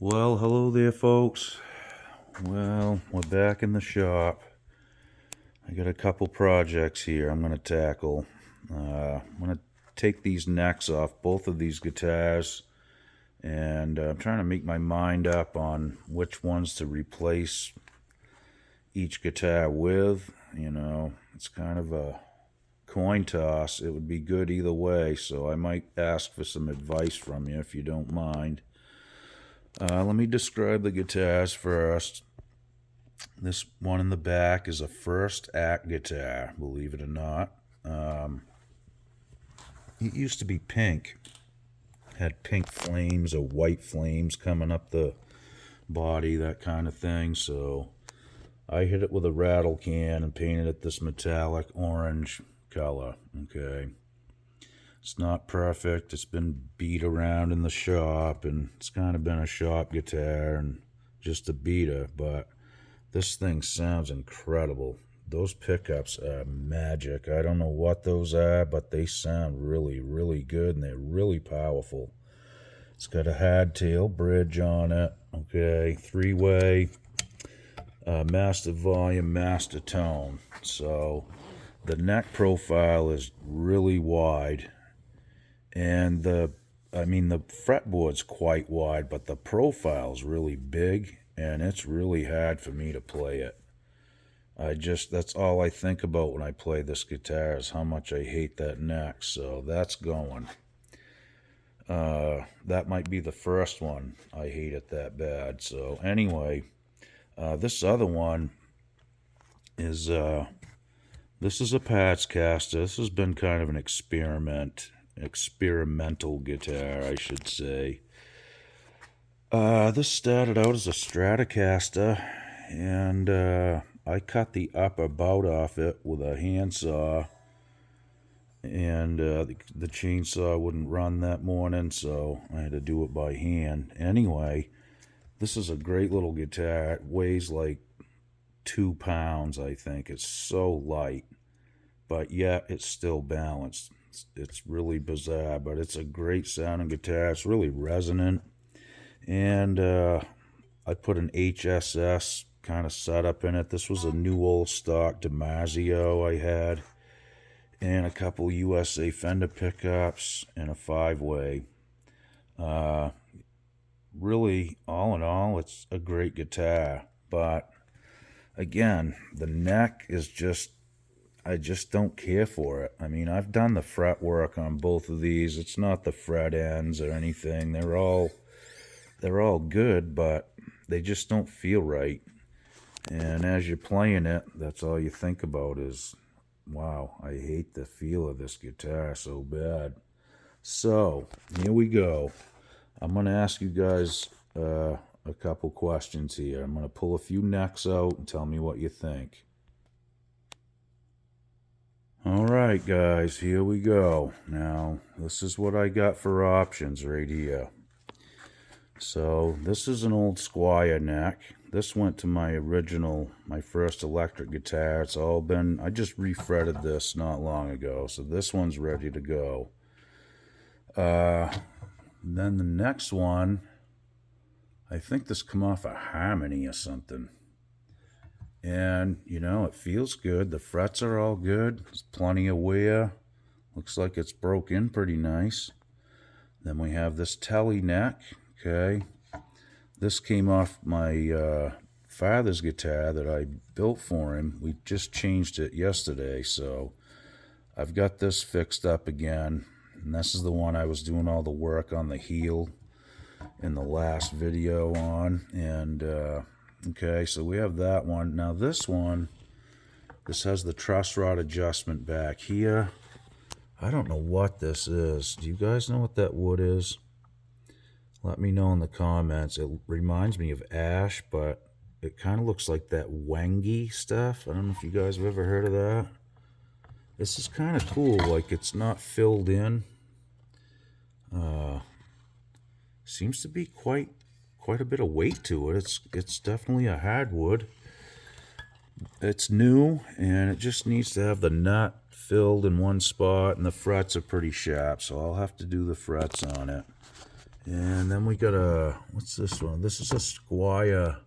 Well, hello there, folks. Well, we're back in the shop. I got a couple projects here I'm going to tackle. I'm going to take these necks off both of these guitars, and I'm trying to make my mind up on which ones to replace each guitar with. It's kind of a coin toss. It would be good either way, so I might ask for some advice from you if you don't mind. Let me describe the guitars first. This one in the back is a first act guitar, believe it or not. It used to be pink. Had pink flames or white flames coming up the body, that kind of thing. So I hit it with a rattle can and painted it this metallic orange color. Okay. It's not perfect. It's been beat around in the shop, and it's kind of been a shop guitar and just a beater, but this thing sounds incredible. Those pickups are magic. I don't know what those are, but they sound really, really good, and they're really powerful. It's got a hardtail bridge on it, okay, three-way, master volume, master tone. So the neck profile is really wide, and the fretboard's quite wide, but the profile's really big, and it's really hard for me to play it. That's all I think about when I play this guitar is how much I hate that neck, so that's going. That might be the first one. I hate it that bad. So anyway, this other one is, this is a Pats Caster. This has been kind of an experimental guitar, I should say. This started out as a Stratocaster, and I cut the upper bout off it with a handsaw, and the chainsaw wouldn't run that morning, so I had to do it by hand. Anyway, this is a great little guitar. It weighs like 2 pounds, I think. It's so light, but yet it's still balanced. It's really bizarre, but it's a great sounding guitar. It's really resonant. And I put an HSS kind of setup in it. This was a new old stock DiMarzio I had, and a couple USA Fender pickups, and a 5-way. Really, all in all, it's a great guitar. But again, the neck is I just don't care for it. I mean, I've done the fret work on both of these. It's not the fret ends or anything. They're all good, but they just don't feel right. And as you're playing it, that's all you think about is, wow, I hate the feel of this guitar so bad. So, here we go. I'm going to ask you guys a couple questions here. I'm going to pull a few necks out and tell me what you think. Alright guys, here we go. Now, this is what I got for options right here. So, this is an old Squier neck. This went to my first electric guitar. It's all been, I just refretted this not long ago, so this one's ready to go. Then the next one, I think this come off a Harmony or something. And, it feels good. The frets are all good. There's plenty of wear. Looks like it's broke in pretty nice. Then we have this Telly neck. Okay. This came off my father's guitar that I built for him. We just changed it yesterday, so I've got this fixed up again. And this is the one I was doing all the work on the heel in the last video on. And, okay, so we have that one. Now this one, this has the truss rod adjustment back here. I don't know what this is. Do you guys know what that wood is? Let me know in the comments. It reminds me of ash, but it kind of looks like that Wangi stuff. I don't know if you guys have ever heard of that. This is kind of cool. Like, it's not filled in. Seems to be quite a bit of weight to it. It's definitely a hardwood. It's new, and it just needs to have the nut filled in one spot, and the frets are pretty sharp, so I'll have to do the frets on it. And then we got a, what's this one? This is a Squire,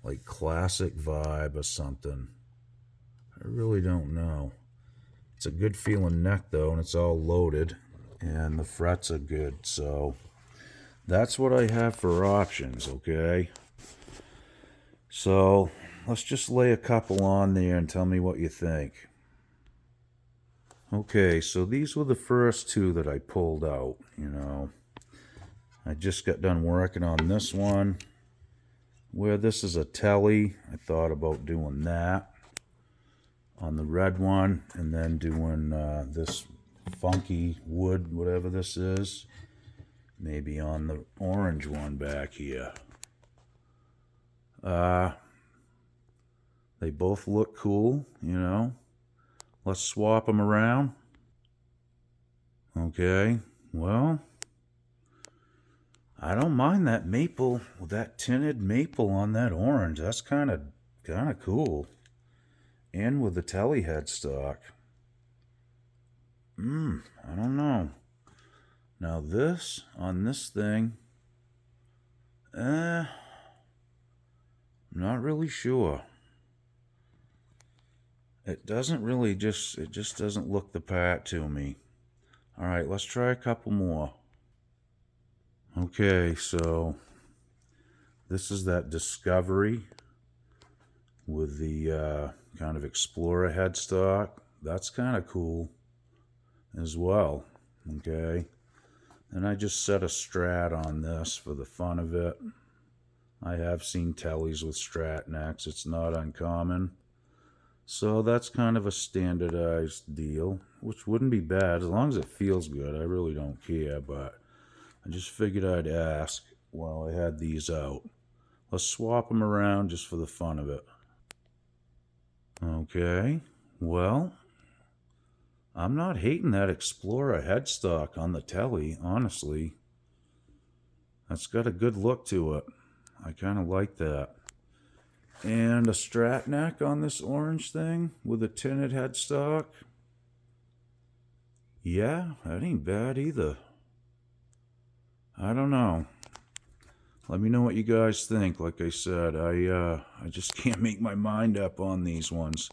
like classic vibe or something. I really don't know. It's a good feeling neck though, and it's all loaded, and the frets are good. So that's what I have for options, okay? So let's just lay a couple on there and tell me what you think. Okay, so these were the first two that I pulled out, you know. I just got done working on this one. Where this is a telly, I thought about doing that on the red one, and then doing this funky wood, whatever this is, maybe on the orange one back here. They both look cool, you know. Let's swap them around. Okay, well, I don't mind that maple, that tinted maple on that orange. That's kind of cool. And with the telly headstock. I don't know. Now this, on this thing, I'm not really sure. It doesn't really it just doesn't look the part to me. All right, let's try a couple more. Okay, so this is that Discovery with the kind of Explorer headstock. That's kind of cool as well, okay? And I just set a Strat on this for the fun of it. I have seen tellies with Strat necks. It's not uncommon. So that's kind of a standardized deal, which wouldn't be bad as long as it feels good. I really don't care, but I just figured I'd ask while I had these out. Let's swap them around just for the fun of it. Okay, well, I'm not hating that Explorer headstock on the telly, honestly. That's got a good look to it. I kind of like that. And a Strat neck on this orange thing with a tinted headstock. Yeah, that ain't bad either. I don't know. Let me know what you guys think. Like I said, I just can't make my mind up on these ones.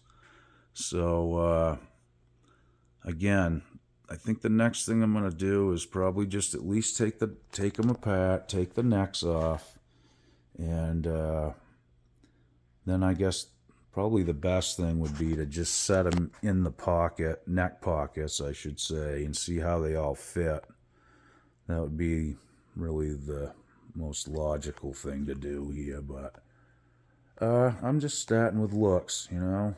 So, again, I think the next thing I'm going to do is probably just at least take them apart, take the necks off, and then I guess probably the best thing would be to just set them in the pocket, neck pockets, I should say, and see how they all fit. That would be really the most logical thing to do here, but I'm just starting with looks, you know.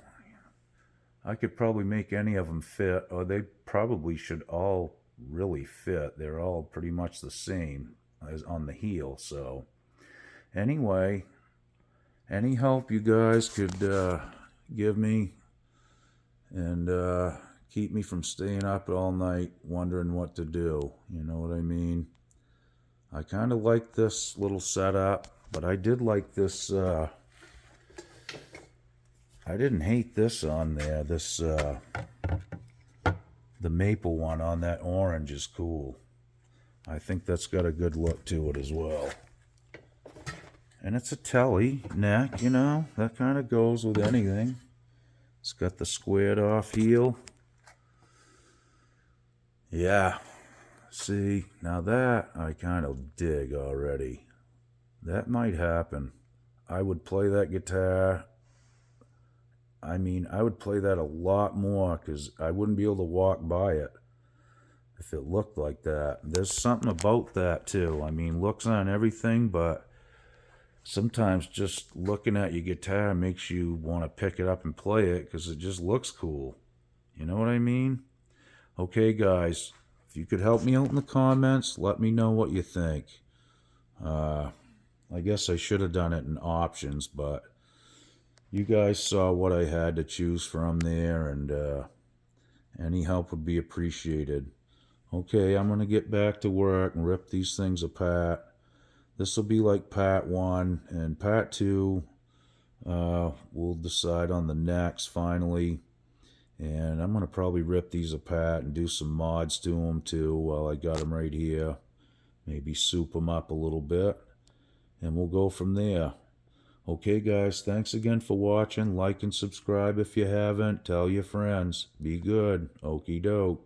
I could probably make any of them fit, or they probably should all really fit. They're all pretty much the same as on the heel. So anyway, any help you guys could give me and keep me from staying up all night wondering what to do, you know what I mean? I kind of like this little setup, but I did like this. I didn't hate this on there. This the maple one on that orange is cool. I think that's got a good look to it as well. And it's a telly neck, you know. That kind of goes with anything. It's got the squared off heel. Yeah. See, now that I kind of dig already. That might happen. I would play that guitar. I mean, I would play that a lot more because I wouldn't be able to walk by it if it looked like that. There's something about that too. I mean, looks on everything, but sometimes just looking at your guitar makes you want to pick it up and play it because it just looks cool. You know what I mean? Okay, guys, if you could help me out in the comments, let me know what you think. I guess I should have done it in options, but you guys saw what I had to choose from there, and any help would be appreciated. Okay, I'm going to get back to work and rip these things apart. This will be like part 1, and part 2, we'll decide on the necks finally. And I'm going to probably rip these apart and do some mods to them too while I got them right here. Maybe soup them up a little bit, and we'll go from there. Okay, guys, thanks again for watching. Like and subscribe if you haven't. Tell your friends. Be good. Okie doke.